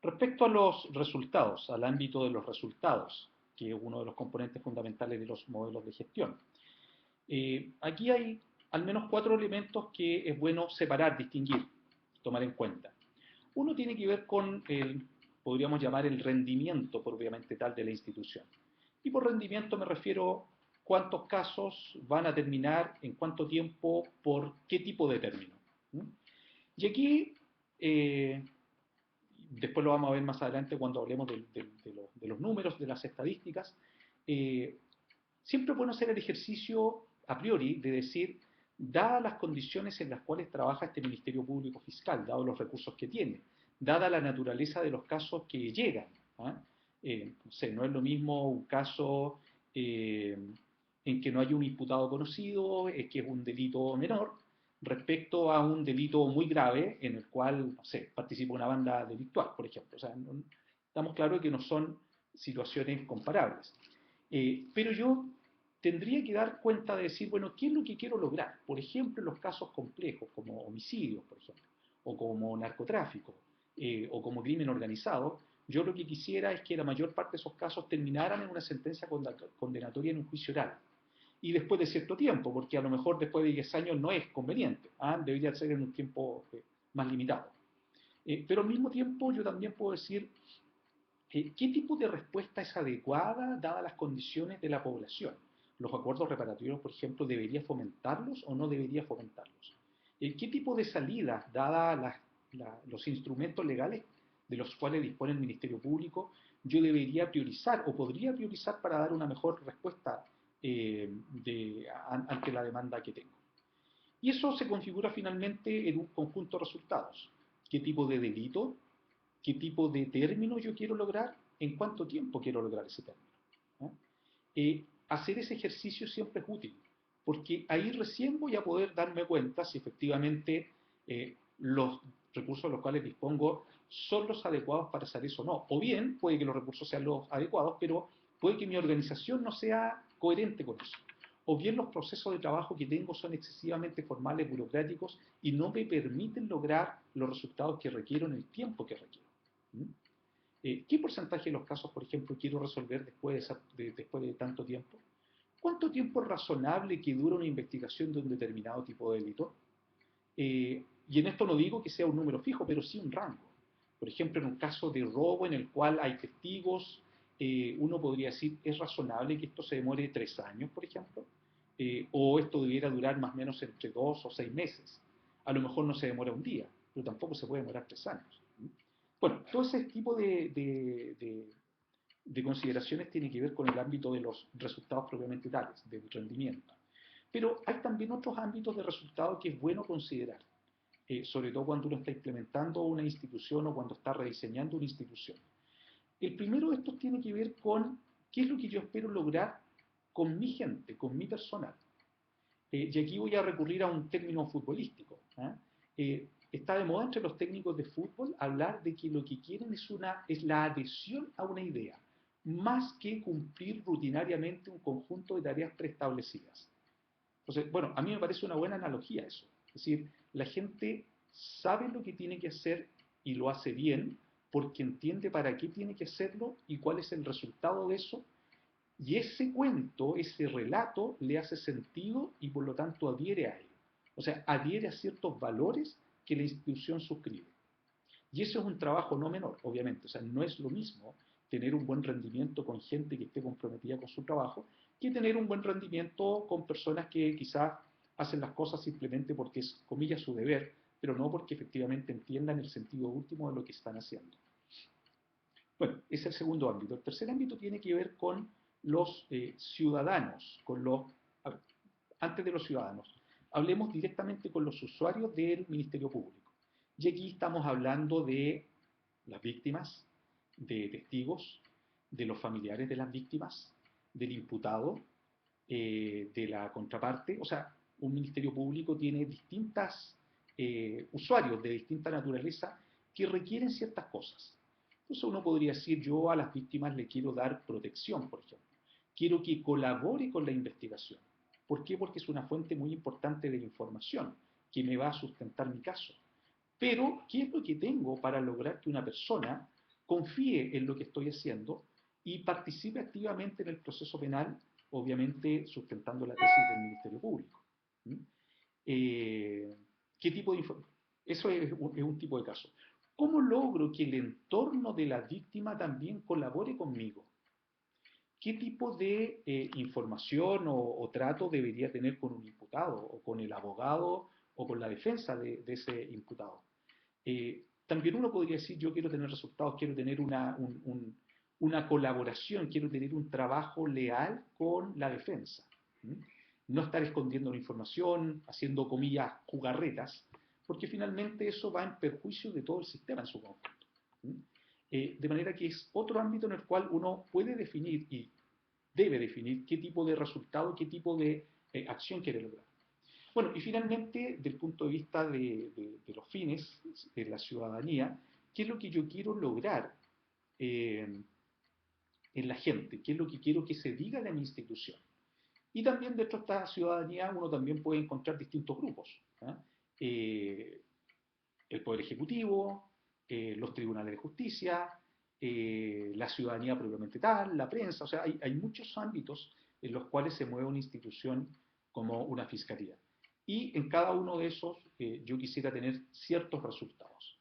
Respecto a los resultados, al ámbito de los resultados, que es uno de los componentes fundamentales de los modelos de gestión. Aquí hay al menos cuatro elementos que es bueno separar, distinguir, tomar en cuenta. Uno tiene que ver con el, podríamos llamar el rendimiento propiamente tal de la institución. Y por rendimiento me refiero cuántos casos van a terminar, en cuánto tiempo, por qué tipo de término. ¿Mm? Y aquí, después lo vamos a ver más adelante cuando hablemos de los números, de las estadísticas, eh, siempre es bueno hacer el ejercicio a priori de decir, dadas las condiciones en las cuales trabaja este Ministerio Público Fiscal, dados los recursos que tiene, dada la naturaleza de los casos que llegan, ¿ah? No sé, no es lo mismo un caso en que no hay un imputado conocido, que es un delito menor, respecto a un delito muy grave en el cual, no sé, participa una banda delictual, por ejemplo. O sea, estamos claros de que no son situaciones comparables. Pero yo tendría que dar cuenta de decir, bueno, ¿qué es lo que quiero lograr? Por ejemplo, en los casos complejos, como homicidios, por ejemplo, o como narcotráfico, o como crimen organizado, yo lo que quisiera es que la mayor parte de esos casos terminaran en una sentencia condenatoria en un juicio oral. Y después de cierto tiempo, porque a lo mejor después de 10 años no es conveniente, ¿ah? Debería ser en un tiempo más limitado. Pero al mismo tiempo yo también puedo decir, ¿qué tipo de respuesta es adecuada dadas las condiciones de la población? ¿Los acuerdos reparatorios, por ejemplo, debería fomentarlos o no debería fomentarlos? ¿Qué tipo de salidas, dadas los instrumentos legales de los cuales dispone el Ministerio Público, yo debería priorizar o podría priorizar para dar una mejor respuesta ante la demanda que tengo? Y eso se configura finalmente en un conjunto de resultados. ¿Qué tipo de delito? ¿Qué tipo de término yo quiero lograr? ¿En cuánto tiempo quiero lograr ese término? ¿Ah? Hacer ese ejercicio siempre es útil, porque ahí recién voy a poder darme cuenta si efectivamente los recursos de los cuales dispongo son los adecuados para hacer eso o no. O bien, puede que los recursos sean los adecuados, pero puede que mi organización no sea coherente con eso. O bien los procesos de trabajo que tengo son excesivamente formales, burocráticos y no me permiten lograr los resultados que requiero en el tiempo que requiero. ¿Mm? ¿Qué porcentaje de los casos, por ejemplo, quiero resolver después de tanto tiempo? ¿Cuánto tiempo es razonable que dura una investigación de un determinado tipo de delito? Y en esto no digo que sea un número fijo, pero sí un rango. Por ejemplo, en un caso de robo en el cual hay testigos, uno podría decir, ¿es razonable que esto se demore 3 años, por ejemplo? O esto debiera durar más o menos entre 2 o 6 meses. A lo mejor no se demora un día, pero tampoco se puede demorar 3 años. Bueno, todo ese tipo de consideraciones tiene que ver con el ámbito de los resultados propiamente tales, del rendimiento. Pero hay también otros ámbitos de resultados que es bueno considerar, sobre todo cuando uno está implementando una institución o cuando está rediseñando una institución. El primero de estos tiene que ver con qué es lo que yo espero lograr con mi gente, con mi personal. Y aquí voy a recurrir a un término futbolístico. ¿Ah? Está de moda entre los técnicos de fútbol hablar de que lo que quieren es la adhesión a una idea, más que cumplir rutinariamente un conjunto de tareas preestablecidas. Entonces, bueno, a mí me parece una buena analogía eso. Es decir, la gente sabe lo que tiene que hacer y lo hace bien porque entiende para qué tiene que hacerlo y cuál es el resultado de eso, y ese cuento, ese relato, le hace sentido y por lo tanto adhiere a él. O sea, adhiere a ciertos valores que la institución suscribe. Y eso es un trabajo no menor, obviamente. O sea, no es lo mismo tener un buen rendimiento con gente que esté comprometida con su trabajo que tener un buen rendimiento con personas que quizás hacen las cosas simplemente porque es, comillas, su deber, pero no porque efectivamente entiendan el sentido último de lo que están haciendo. Bueno, ese es el segundo ámbito. El tercer ámbito tiene que ver con los ciudadanos, a ver, antes de los ciudadanos. Hablemos directamente con los usuarios del Ministerio Público. Y aquí estamos hablando de las víctimas, de testigos, de los familiares de las víctimas, del imputado, de la contraparte. O sea, un Ministerio Público tiene distintos usuarios de distinta naturaleza que requieren ciertas cosas. Entonces uno podría decir, yo a las víctimas le quiero dar protección, por ejemplo. Quiero que colabore con la investigación. ¿Por qué? Porque es una fuente muy importante de información que me va a sustentar mi caso. Pero, ¿qué es lo que tengo para lograr que una persona confíe en lo que estoy haciendo y participe activamente en el proceso penal, obviamente sustentando la tesis del Ministerio Público. ¿Mm? Eh, ¿Qué tipo de Eso es un tipo de caso. ¿Cómo logro que el entorno de la víctima también colabore conmigo? ¿Qué tipo de información o trato debería tener con un imputado o con el abogado o con la defensa de ese imputado? También uno podría decir, yo quiero tener resultados, quiero tener una colaboración, quiero tener un trabajo leal con la defensa. ¿Mm? No estar escondiendo la información, haciendo comillas jugarretas, porque finalmente eso va en perjuicio de todo el sistema en su conjunto. ¿Mm? De manera que es otro ámbito en el cual uno puede definir y debe definir qué tipo de resultado, qué tipo de acción quiere lograr. Bueno, y finalmente, del punto de vista de los fines de la ciudadanía, ¿qué es lo que yo quiero lograr eh, en la gente? ¿Qué es lo que quiero que se diga de mi institución? Y también dentro de esta ciudadanía uno también puede encontrar distintos grupos. ¿Ah? Eh, el Poder Ejecutivo, los tribunales de justicia, la ciudadanía propiamente tal, la prensa, o sea, hay muchos ámbitos en los cuales se mueve una institución como una fiscalía. Y en cada uno de esos yo quisiera tener ciertos resultados.